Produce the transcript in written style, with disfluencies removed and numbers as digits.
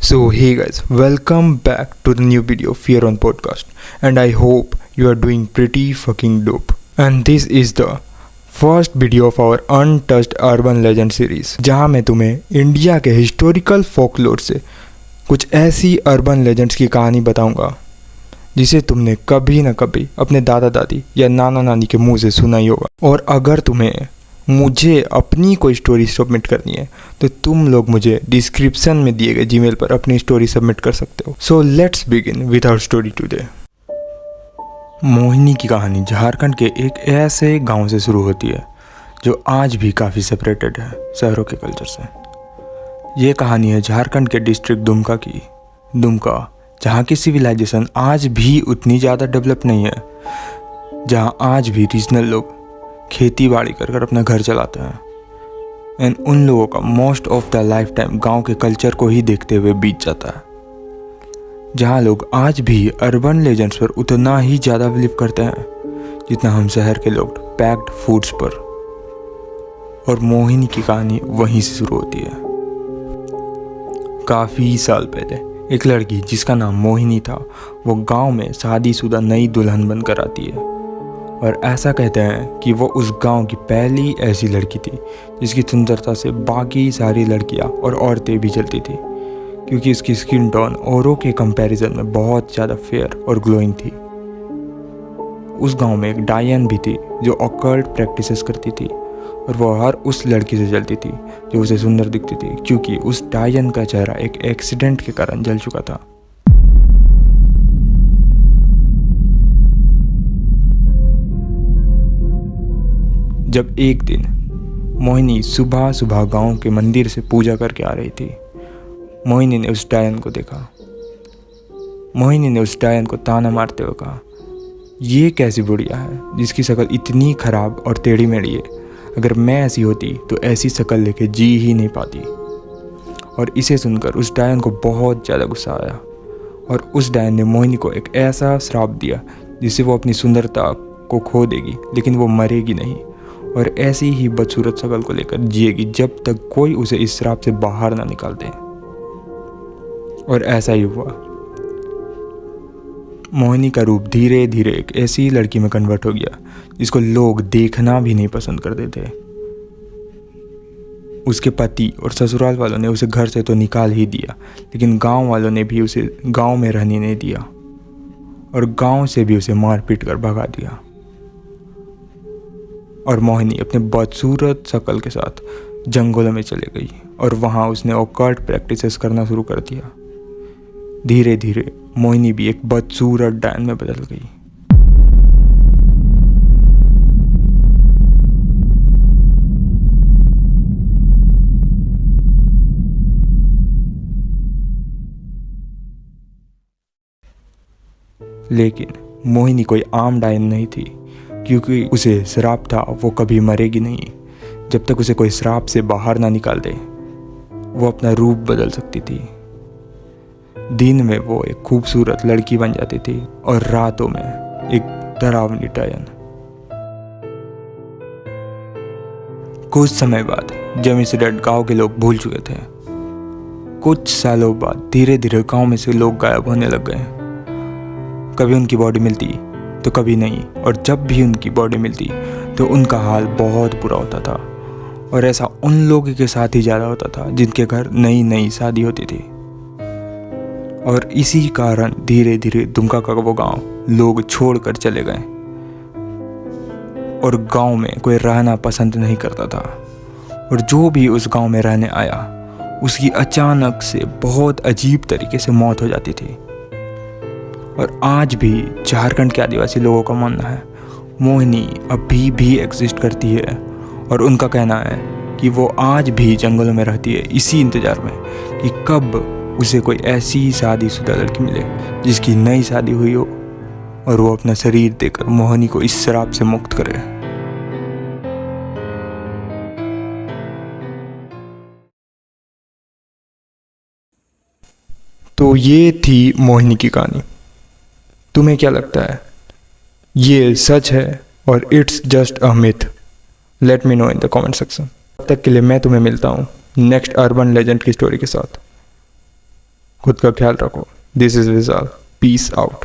So hey guys, welcome back to the new video of Fear on Podcast, and I hope you are doing pretty fucking dope. And this is the first video of our untouched urban legend series, जहां मैं तुम्हें India के historical folklore से कुछ ऐसी urban legends की कहानी बताऊंगा जिसे तुमने कभी ना कभी अपने दादा दादी या नाना नानी के मुंह से सुना ही होगा। और अगर तुम्हें मुझे अपनी कोई स्टोरी सबमिट करनी है तो तुम लोग मुझे डिस्क्रिप्शन में दिए गए जीमेल पर अपनी स्टोरी सबमिट कर सकते हो। So let's begin with our story today. Mohini की कहानी झारखंड के एक ऐसे गांव से शुरू होती है जो आज भी काफ़ी सेपरेटेड है शहरों के कल्चर से। ये कहानी है झारखंड के डिस्ट्रिक्ट दुमका की। दुमका जहाँ की सिविलाइजेशन आज भी उतनी ज़्यादा डेवलप नहीं है, जहाँ आज भी रीजनल लोग खेती बाड़ी कर अपना घर चलाते हैं, एंड उन लोगों का most of the life time गाँव के कल्चर को ही देखते हुए बीत जाता है, जहाँ लोग आज भी अर्बन लेजेंड्स पर उतना ही ज़्यादा बिलीव करते हैं जितना हम शहर के लोग पैक्ड फूड्स पर। और मोहिनी की कहानी वहीं से शुरू होती है। काफ़ी साल पहले एक लड़की जिसका नाम मोहिनी था, वो गांव में शादीशुदा नई दुल्हन बनकर आती है। और ऐसा कहते हैं कि वो उस गांव की पहली ऐसी लड़की थी जिसकी सुंदरता से बाकी सारी लड़कियां और औरतें भी जलती थी, क्योंकि उसकी स्किन टोन औरों के कंपैरिजन में बहुत ज़्यादा फेयर और ग्लोइंग थी। उस गांव में एक डायन भी थी जो ऑकल्ट प्रैक्टिसेस करती थी, और वो हर उस लड़की से जलती थी जो उसे सुंदर दिखती थी, क्योंकि उस डायन का चेहरा एक एक्सीडेंट के कारण जल चुका था। जब एक दिन मोहिनी सुबह सुबह गांव के मंदिर से पूजा करके आ रही थी, मोहिनी ने उस डायन को देखा। मोहिनी ने उस डायन को ताना मारते हुए कहा, ये कैसी बुढ़िया है जिसकी शक्ल इतनी खराब और टेढ़ी मेढ़ी है। अगर मैं ऐसी होती तो ऐसी शक्ल लेके जी ही नहीं पाती। और इसे सुनकर उस डायन को बहुत ज़्यादा गुस्सा आया, और उस डायन ने मोहिनी को एक ऐसा श्राप दिया जिससे वो अपनी सुंदरता को खो देगी, लेकिन वो मरेगी नहीं, और ऐसी ही बदसूरत शक्ल को लेकर जिएगी जब तक कोई उसे इस श्राप से बाहर ना निकाल दे। और ऐसा ही हुआ। मोहिनी का रूप धीरे धीरे एक ऐसी लड़की में कन्वर्ट हो गया जिसको लोग देखना भी नहीं पसंद करते थे। उसके पति और ससुराल वालों ने उसे घर से तो निकाल ही दिया, लेकिन गांव वालों ने भी उसे गांव में रहने नहीं दिया, और गांव से भी उसे मार पीट कर भगा दिया। और मोहिनी अपने बदसूरत शक्ल के साथ जंगलों में चले गई, और वहाँ उसने ऑकल्ट प्रैक्टिसेस करना शुरू कर दिया। धीरे धीरे मोहिनी भी एक बदसूरत डायन में बदल गई। लेकिन मोहिनी कोई आम डायन नहीं थी, क्योंकि उसे श्राप था वो कभी मरेगी नहीं। जब तक उसे कोई श्राप से बाहर ना निकाल दे, वो अपना रूप बदल सकती थी। दिन में वो एक खूबसूरत लड़की बन जाती थी, और रातों में एक डरावनी डायन। कुछ समय बाद जब इंसिडेंट गांव के लोग भूल चुके थे, कुछ सालों बाद धीरे धीरे गांव में से लोग गायब होने लग गए। कभी उनकी बॉडी मिलती तो कभी नहीं, और जब भी उनकी बॉडी मिलती तो उनका हाल बहुत बुरा होता था। और ऐसा उन लोगों के साथ ही ज़्यादा होता था जिनके घर नई नई शादी होती थी। और इसी कारण धीरे धीरे दुमका का वो गांव लोग छोड़कर चले गए, और गांव में कोई रहना पसंद नहीं करता था। और जो भी उस गांव में रहने आया, उसकी अचानक से बहुत अजीब तरीके से मौत हो जाती थी। और आज भी झारखंड के आदिवासी लोगों का मानना है मोहिनी अभी भी एग्जिस्ट करती है, और उनका कहना है कि वो आज भी जंगलों में रहती है, इसी इंतज़ार में कि कब उसे कोई ऐसी शादीशुदा लड़की मिले जिसकी नई शादी हुई हो, और वो अपना शरीर देकर मोहिनी को इस श्राप से मुक्त करे। तो ये थी मोहिनी की कहानी। तुम्हें क्या लगता है, ये सच है और it's just a myth? Let me know in the comment section. तब तक के लिए मैं तुम्हें मिलता हूँ नेक्स्ट अर्बन लेजेंड की स्टोरी के साथ। खुद का ख्याल रखो। This is Vishal, peace out.